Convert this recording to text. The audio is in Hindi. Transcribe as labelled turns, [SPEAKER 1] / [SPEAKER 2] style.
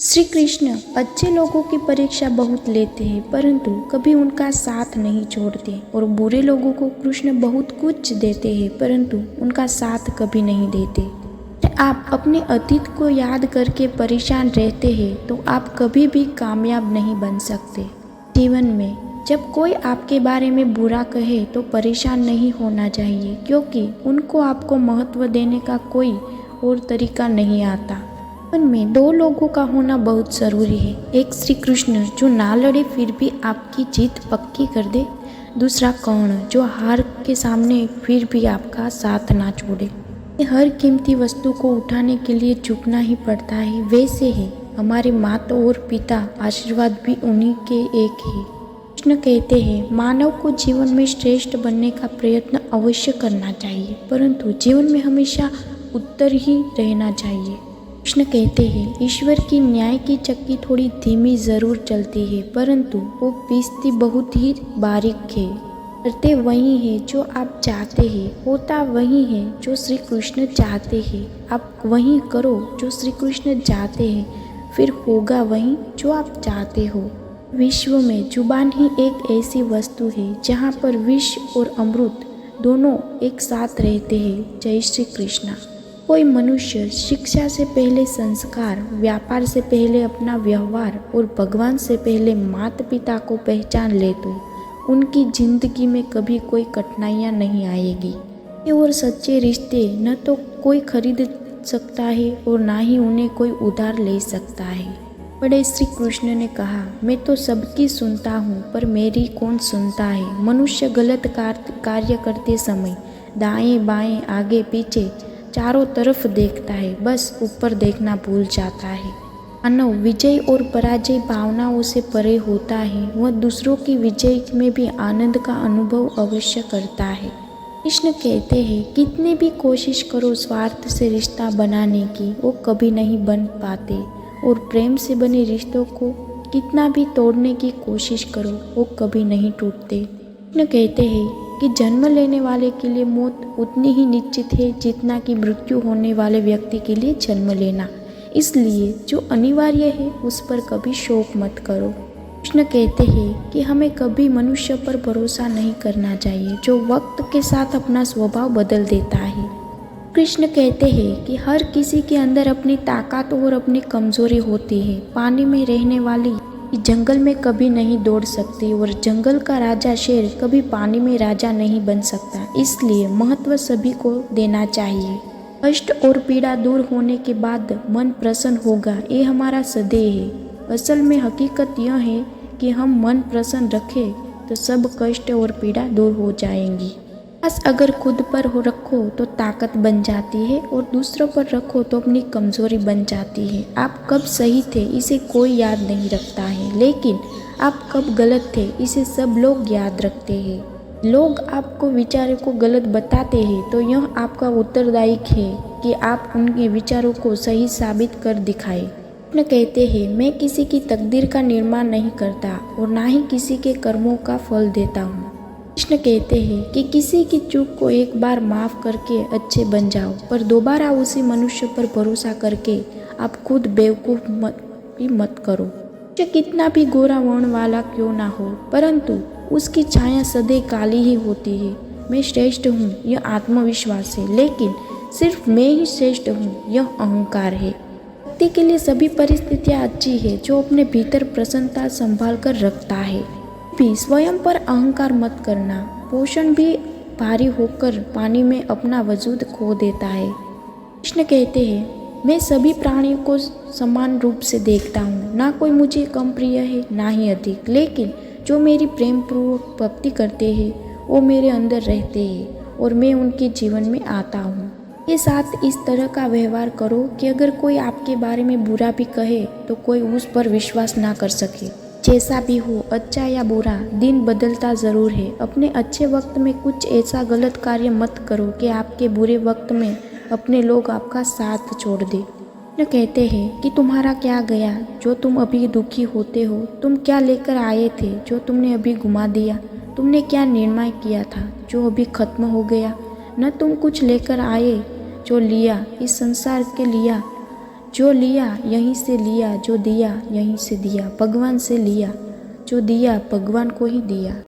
[SPEAKER 1] श्री कृष्ण अच्छे लोगों की परीक्षा बहुत लेते हैं, परंतु कभी उनका साथ नहीं छोड़ते, और बुरे लोगों को कृष्ण बहुत कुछ देते हैं, परंतु उनका साथ कभी नहीं देते। आप अपने अतीत को याद करके परेशान रहते हैं तो आप कभी भी कामयाब नहीं बन सकते। जीवन में जब कोई आपके बारे में बुरा कहे तो परेशान नहीं होना चाहिए, क्योंकि उनको आपको महत्व देने का कोई और तरीका नहीं आता। जीवन में दो लोगों का होना बहुत ज़रूरी है, एक श्री कृष्ण जो ना लड़े फिर भी आपकी जीत पक्की कर दे, दूसरा कर्ण जो हार के सामने फिर भी आपका साथ ना छोड़े। हर कीमती वस्तु को उठाने के लिए झुकना ही पड़ता है, वैसे ही हमारे माता और पिता आशीर्वाद भी उन्हीं के एक है। कृष्ण कहते हैं मानव को जीवन में श्रेष्ठ बनने का प्रयत्न अवश्य करना चाहिए, परंतु जीवन में हमेशा उत्तर ही रहना चाहिए। कृष्ण कहते हैं ईश्वर की न्याय की चक्की थोड़ी धीमी जरूर चलती है, परंतु वो पीसती बहुत ही बारीक है। करते वही है जो आप चाहते हैं, होता वही है जो श्री कृष्ण चाहते हैं। आप वही करो जो श्री कृष्ण चाहते हैं, फिर होगा वही जो आप चाहते हो। विश्व में जुबान ही एक ऐसी वस्तु है जहाँ पर विष और अमृत दोनों एक साथ रहते हैं। जय श्री कृष्णा। कोई मनुष्य शिक्षा से पहले संस्कार, व्यापार से पहले अपना व्यवहार और भगवान से पहले माता पिता को पहचान ले तो उनकी जिंदगी में कभी कोई कठिनाइयाँ नहीं आएगी। और सच्चे रिश्ते न तो कोई खरीद सकता है और ना ही उन्हें कोई उधार ले सकता है। बड़े श्री कृष्ण ने कहा मैं तो सबकी सुनता हूँ, पर मेरी कौन सुनता है। मनुष्य गलत कार्य करते समय दाएं बाएं आगे पीछे चारों तरफ देखता है, बस ऊपर देखना भूल जाता है। मानव विजय और पराजय भावनाओं से परे होता है, वह दूसरों की विजय में भी आनंद का अनुभव अवश्य करता है। कृष्ण कहते हैं कितनी भी कोशिश करो स्वार्थ से रिश्ता बनाने की, वो कभी नहीं बन पाते, और प्रेम से बने रिश्तों को कितना भी तोड़ने की कोशिश करो वो कभी नहीं टूटते। कृष्ण कहते हैं कि जन्म लेने वाले के लिए मौत उतनी ही निश्चित है जितना कि मृत्यु होने वाले व्यक्ति के लिए जन्म लेना, इसलिए जो अनिवार्य है उस पर कभी शोक मत करो। कृष्ण कहते हैं कि हमें कभी मनुष्य पर भरोसा नहीं करना चाहिए जो वक्त के साथ अपना स्वभाव बदल देता है। कृष्ण कहते हैं कि हर किसी के अंदर अपनी ताकत और अपनी कमजोरी होती है। पानी में रहने वाली जंगल में कभी नहीं दौड़ सकती, और जंगल का राजा शेर कभी पानी में राजा नहीं बन सकता, इसलिए महत्व सभी को देना चाहिए। कष्ट और पीड़ा दूर होने के बाद मन प्रसन्न होगा, ये हमारा सदैव है। असल में हकीकत यह है कि हम मन प्रसन्न रखें तो सब कष्ट और पीड़ा दूर हो जाएंगी। बस अगर खुद पर हो रखो तो ताकत बन जाती है, और दूसरों पर रखो तो अपनी कमजोरी बन जाती है। आप कब सही थे इसे कोई याद नहीं रखता है, लेकिन आप कब गलत थे इसे सब लोग याद रखते हैं। लोग आपको विचारों को गलत बताते हैं तो यह आपका उत्तरदायित्व है कि आप उनके विचारों को सही साबित कर दिखाएं। कृष्ण कहते हैं मैं किसी की तकदीर का निर्माण नहीं करता और ना ही किसी के कर्मों का फल देता हूँ। कृष्ण कहते हैं कि किसी की चूक को एक बार माफ करके अच्छे बन जाओ, पर दोबारा उसी मनुष्य पर भरोसा करके आप खुद बेवकूफ मत करो। जो कितना भी गोरा वर्ण वाला क्यों ना हो, परंतु उसकी छाया सदैव काली ही होती है। मैं श्रेष्ठ हूँ यह आत्मविश्वास है, लेकिन सिर्फ मैं ही श्रेष्ठ हूँ यह अहंकार है। व्यक्ति के लिए सभी परिस्थितियाँ अच्छी है जो अपने भीतर प्रसन्नता संभाल कर रखता है। भी स्वयं पर अहंकार मत करना। पोषण भी भारी होकर पानी में अपना वजूद खो देता है। कृष्ण कहते हैं मैं सभी प्राणियों को समान रूप से देखता हूँ, ना कोई मुझे कम प्रिय है ना ही अधिक, लेकिन जो मेरी प्रेम पूर्वक भक्ति करते हैं वो मेरे अंदर रहते हैं और मैं उनके जीवन में आता हूँ। के साथ इस तरह का व्यवहार करो कि अगर कोई आपके बारे में बुरा भी कहे तो कोई उस पर विश्वास ना कर सके। जैसा भी हो, अच्छा या बुरा, दिन बदलता ज़रूर है। अपने अच्छे वक्त में कुछ ऐसा गलत कार्य मत करो कि आपके बुरे वक्त में अपने लोग आपका साथ छोड़ दे। कृष्ण कहते हैं कि तुम्हारा क्या गया जो तुम अभी दुखी होते हो, तुम क्या लेकर आए थे जो तुमने अभी गुमा दिया, तुमने क्या निर्णय किया था जो अभी खत्म हो गया। न तुम कुछ लेकर आए जो लिया, इस संसार के लिया जो लिया यहीं से लिया, जो दिया यहीं से दिया, भगवान से लिया, जो दिया भगवान को ही दिया।